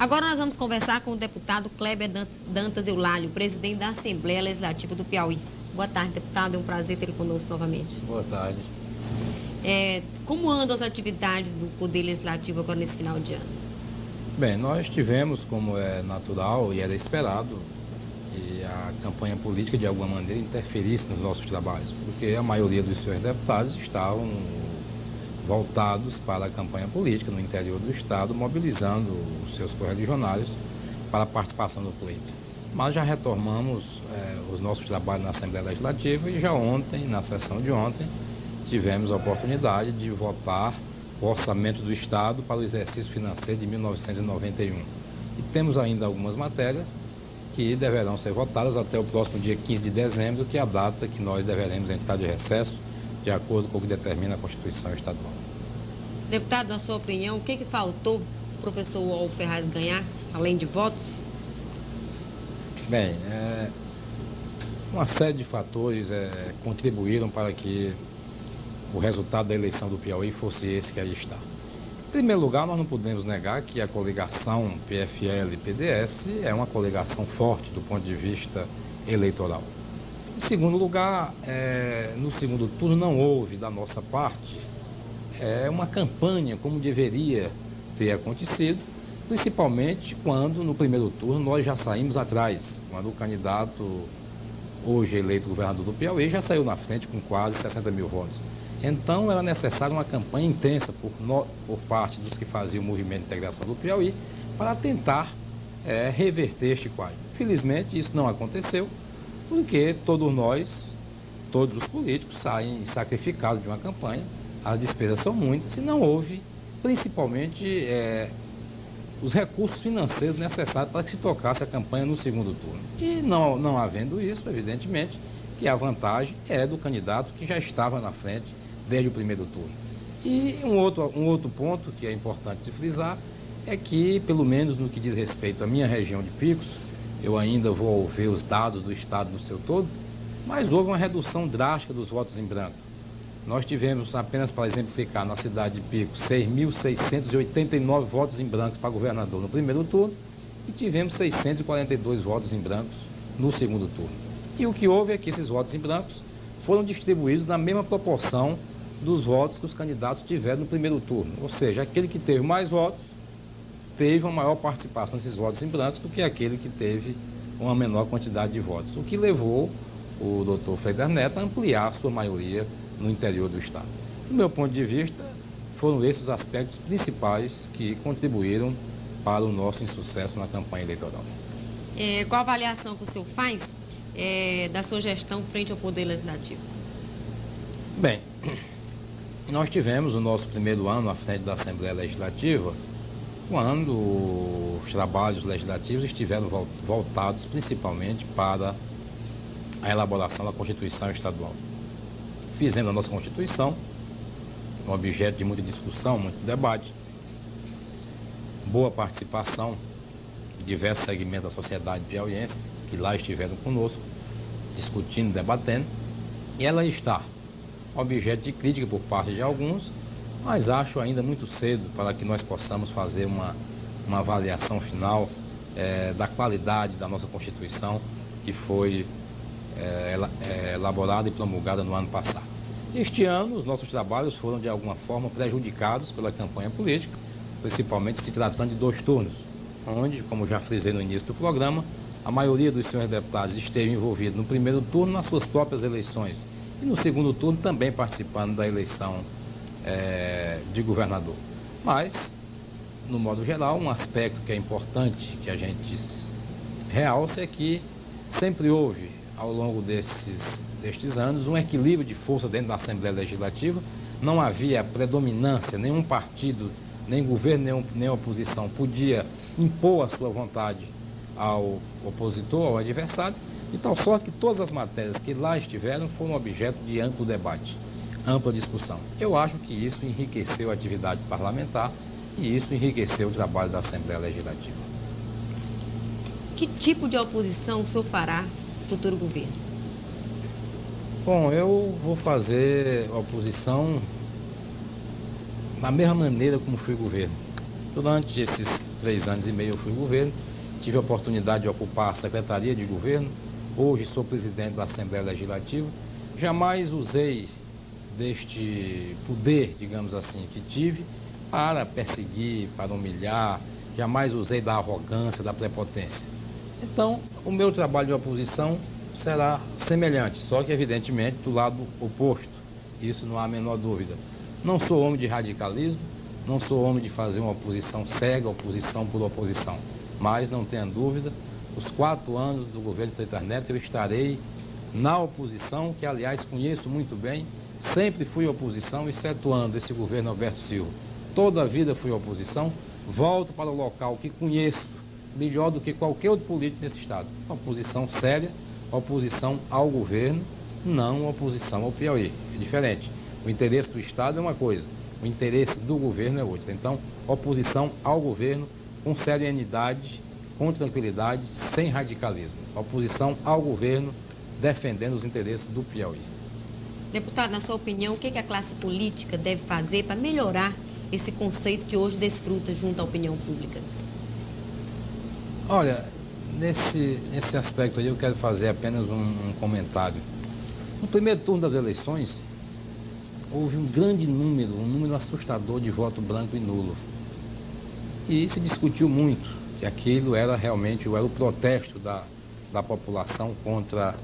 Agora nós vamos conversar com o deputado Kleber Dantas Eulálio, presidente da Assembleia Legislativa do Piauí. Boa tarde, deputado. É um prazer ter ele conosco novamente. Boa tarde. Como andam as atividades do Poder Legislativo agora nesse final de ano? Bem, nós tivemos, como é natural e era esperado, que a campanha política de alguma maneira interferisse nos nossos trabalhos, porque a maioria dos senhores deputados estavam voltados para a campanha política no interior do Estado, mobilizando os seus correligionários para a participação no pleito. Mas já retomamos os nossos trabalhos na Assembleia Legislativa e já ontem, na sessão de ontem, tivemos a oportunidade de votar o orçamento do Estado para o exercício financeiro de 1991. E temos ainda algumas matérias que deverão ser votadas até o próximo dia 15 de dezembro, que é a data que nós deveremos entrar de recesso, de acordo com o que determina a Constituição Estadual. Deputado, na sua opinião, o que faltou o professor Uol Ferraz ganhar, além de votos? Bem, uma série de fatores contribuíram para que o resultado da eleição do Piauí fosse esse que aí está. Em primeiro lugar, nós não podemos negar que a coligação PFL-PDS é uma coligação forte do ponto de vista eleitoral. Em segundo lugar, no segundo turno não houve da nossa parte uma campanha como deveria ter acontecido, principalmente quando no primeiro turno nós já saímos atrás, quando o candidato hoje eleito governador do Piauí já saiu na frente com quase 60 mil votos. Então era necessária uma campanha intensa por parte dos que faziam o movimento de integração do Piauí para tentar reverter este quadro. Felizmente isso não aconteceu, porque todos os políticos saem sacrificados de uma campanha, as despesas são muitas e não houve, principalmente, os recursos financeiros necessários para que se tocasse a campanha no segundo turno. E não havendo isso, evidentemente, que a vantagem é do candidato que já estava na frente desde o primeiro turno. E um outro ponto que é importante se frisar é que, pelo menos no que diz respeito à minha região de Picos, eu ainda vou ver os dados do Estado no seu todo, mas houve uma redução drástica dos votos em branco. Nós tivemos, apenas para exemplificar, na cidade de Picos, 6.689 votos em branco para governador no primeiro turno e tivemos 642 votos em brancos no segundo turno. E o que houve é que esses votos em brancos foram distribuídos na mesma proporção dos votos que os candidatos tiveram no primeiro turno. Ou seja, aquele que teve mais votos teve uma maior participação nesses votos em brancos do que aquele que teve uma menor quantidade de votos, o que levou o doutor Freder Neto a ampliar a sua maioria no interior do Estado. Do meu ponto de vista, foram esses os aspectos principais que contribuíram para o nosso insucesso na campanha eleitoral. Qual a avaliação que o senhor faz da sua gestão frente ao Poder Legislativo? Bem, nós tivemos o nosso primeiro ano à frente da Assembleia Legislativa quando os trabalhos legislativos estiveram voltados principalmente para a elaboração da Constituição Estadual. Fizemos a nossa Constituição, um objeto de muita discussão, muito debate, boa participação de diversos segmentos da sociedade piauiense, que lá estiveram conosco, discutindo, debatendo, e ela está objeto de crítica por parte de alguns, mas acho ainda muito cedo para que nós possamos fazer uma avaliação final da qualidade da nossa Constituição, que foi elaborada e promulgada no ano passado. Este ano, os nossos trabalhos foram, de alguma forma, prejudicados pela campanha política, principalmente se tratando de 2 turnos, onde, como já frisei no início do programa, a maioria dos senhores deputados esteve envolvido no primeiro turno nas suas próprias eleições e no segundo turno também participando da eleição de governador. Mas, no modo geral, um aspecto que é importante que a gente realça é que sempre houve, ao longo destes anos, um equilíbrio de força dentro da Assembleia Legislativa. Não havia predominância, nenhum partido, nem governo, nem oposição podia impor a sua vontade ao opositor, ao adversário, de tal sorte que todas as matérias que lá estiveram foram objeto de amplo debate, ampla discussão. Eu acho que isso enriqueceu a atividade parlamentar e isso enriqueceu o trabalho da Assembleia Legislativa. Que tipo de oposição o senhor fará no futuro governo? Bom, eu vou fazer oposição da mesma maneira como fui governo. Durante esses 3 anos e meio eu fui governo, tive a oportunidade de ocupar a Secretaria de Governo, hoje sou presidente da Assembleia Legislativa, jamais usei deste poder, digamos assim, que tive para perseguir, para humilhar, jamais usei da arrogância, da prepotência. Então, o meu trabalho de oposição será semelhante, só que evidentemente do lado oposto, isso não há a menor dúvida. Não sou homem de radicalismo, não sou homem de fazer uma oposição cega, oposição por oposição, mas não tenha dúvida, os 4 anos do governo Freitas Neto eu estarei na oposição, que aliás conheço muito bem, sempre fui oposição, excetuando esse governo Alberto Silva. Toda a vida fui oposição, volto para o local que conheço melhor do que qualquer outro político nesse estado. Oposição séria, oposição ao governo, não oposição ao Piauí. É diferente. O interesse do estado é uma coisa, o interesse do governo é outra. Então, oposição ao governo com serenidade, com tranquilidade, sem radicalismo. Oposição ao governo defendendo os interesses do Piauí. Deputado, na sua opinião, o que a classe política deve fazer para melhorar esse conceito que hoje desfruta junto à opinião pública? Olha, nesse aspecto aí eu quero fazer apenas um comentário. No primeiro turno das eleições, houve um grande número, um número assustador de voto branco e nulo. E se discutiu muito que aquilo era realmente o protesto da população contra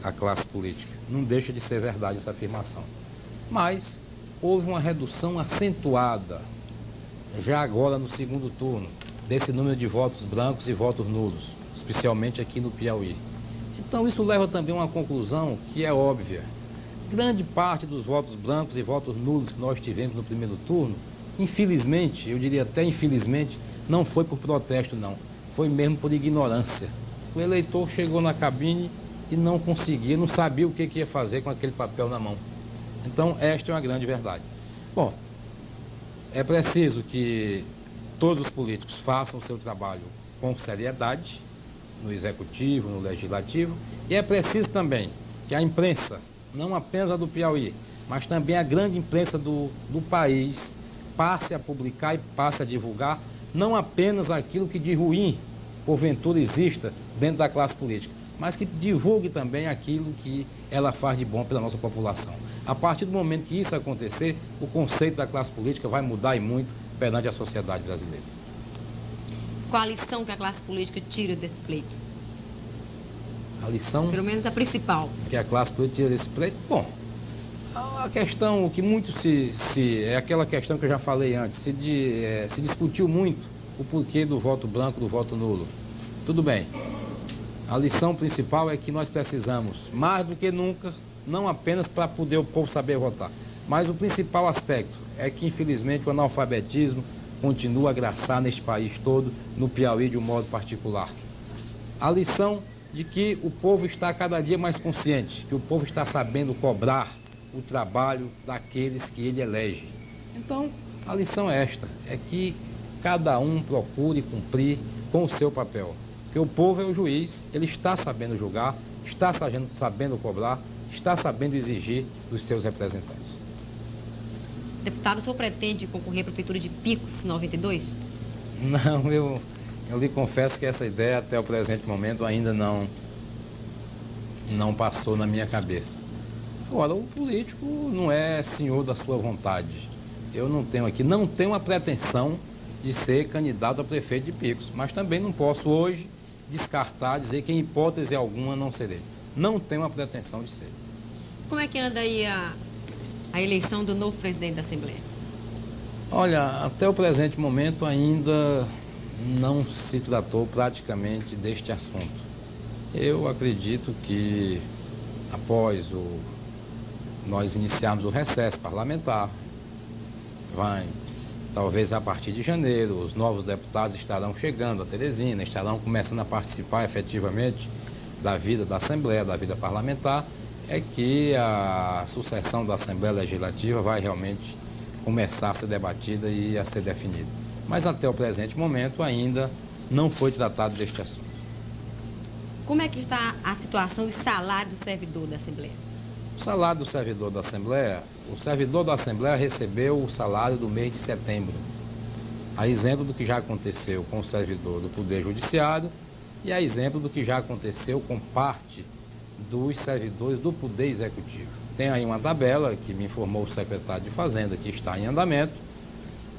a classe política. Não deixa de ser verdade essa afirmação. Mas houve uma redução acentuada, já agora no segundo turno, desse número de votos brancos e votos nulos, especialmente aqui no Piauí. Então isso leva também a uma conclusão que é óbvia. Grande parte dos votos brancos e votos nulos que nós tivemos no primeiro turno, infelizmente, eu diria até infelizmente, não foi por protesto não, foi mesmo por ignorância. O eleitor chegou na cabine e não conseguia, não sabia o que ia fazer com aquele papel na mão. Então esta é uma grande verdade. Bom, é preciso que todos os políticos façam o seu trabalho com seriedade, no executivo, no legislativo, e é preciso também que a imprensa, não apenas a do Piauí, mas também a grande imprensa do país, passe a publicar e passe a divulgar não apenas aquilo que de ruim, porventura, exista dentro da classe política, mas que divulgue também aquilo que ela faz de bom pela nossa população. A partir do momento que isso acontecer, o conceito da classe política vai mudar e muito perante a sociedade brasileira. Qual a lição que a classe política tira desse pleito? A lição... Pelo menos a principal. Que a classe política tira desse pleito? Bom, a questão que muito é aquela questão que eu já falei antes, se discutiu muito o porquê do voto branco, do voto nulo. Tudo bem. A lição principal é que nós precisamos, mais do que nunca, não apenas para poder o povo saber votar, mas o principal aspecto é que, infelizmente, o analfabetismo continua a graçar neste país todo, no Piauí de um modo particular. A lição de que o povo está cada dia mais consciente, que o povo está sabendo cobrar o trabalho daqueles que ele elege. Então, a lição é esta, é que cada um procure cumprir com o seu papel. Porque o povo é o juiz, ele está sabendo julgar, está sabendo cobrar, está sabendo exigir dos seus representantes. Deputado, o senhor pretende concorrer à Prefeitura de Picos 92? Não, eu lhe confesso que essa ideia até o presente momento ainda não passou na minha cabeça. Agora, o político não é senhor da sua vontade. Eu não tenho a pretensão de ser candidato a prefeito de Picos, mas também não posso hoje descartar, dizer que em hipótese alguma não serei. Não tenho a pretensão de ser. Como é que anda aí a eleição do novo presidente da Assembleia? Olha, até o presente momento ainda não se tratou praticamente deste assunto. Eu acredito que após nós iniciarmos o recesso parlamentar, talvez a partir de janeiro, os novos deputados estarão chegando a Teresina, estarão começando a participar efetivamente da vida da Assembleia, da vida parlamentar, é que a sucessão da Assembleia Legislativa vai realmente começar a ser debatida e a ser definida. Mas até o presente momento ainda não foi tratado deste assunto. Como é que está a situação e salário do servidor da Assembleia? O salário do servidor da Assembleia, o servidor da Assembleia recebeu o salário do mês de setembro. A exemplo do que já aconteceu com o servidor do Poder Judiciário e a exemplo do que já aconteceu com parte dos servidores do Poder Executivo. Tem aí uma tabela que me informou o secretário de Fazenda que está em andamento,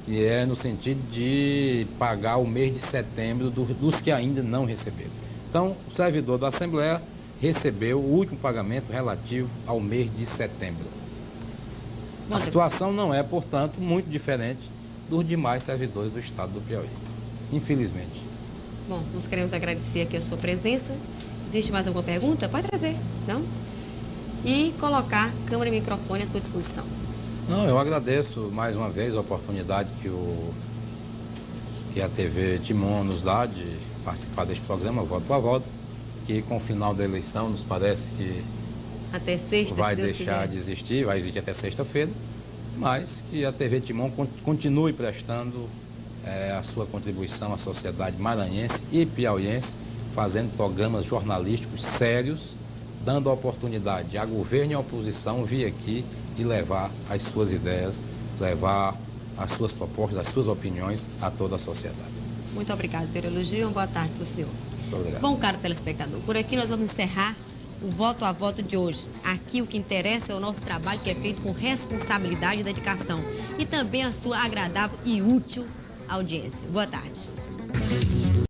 que é no sentido de pagar o mês de setembro dos que ainda não receberam. Então, o servidor da Assembleia recebeu o último pagamento relativo ao mês de setembro. A situação não é, portanto, muito diferente dos demais servidores do estado do Piauí, infelizmente. Bom, nós queremos agradecer aqui a sua presença. Existe mais alguma pergunta? Pode trazer, não? E colocar câmera e microfone à sua disposição. Não, eu agradeço mais uma vez a oportunidade que a TV Timon nos dá de participar deste programa, voto a voto, que com o final da eleição nos parece que até sexta, vai deixar de existir, vai existir até sexta-feira, mas que a TV Timon continue prestando a sua contribuição à sociedade maranhense e piauiense, fazendo programas jornalísticos sérios, dando a oportunidade a governo e à oposição vir aqui e levar as suas ideias, levar as suas propostas, as suas opiniões a toda a sociedade. Muito obrigado pelo elogio. Uma boa tarde para o senhor. Muito obrigado. Bom, caro telespectador, por aqui nós vamos encerrar o voto a voto de hoje. Aqui o que interessa é o nosso trabalho, que é feito com responsabilidade e dedicação. E também a sua agradável e útil audiência. Boa tarde.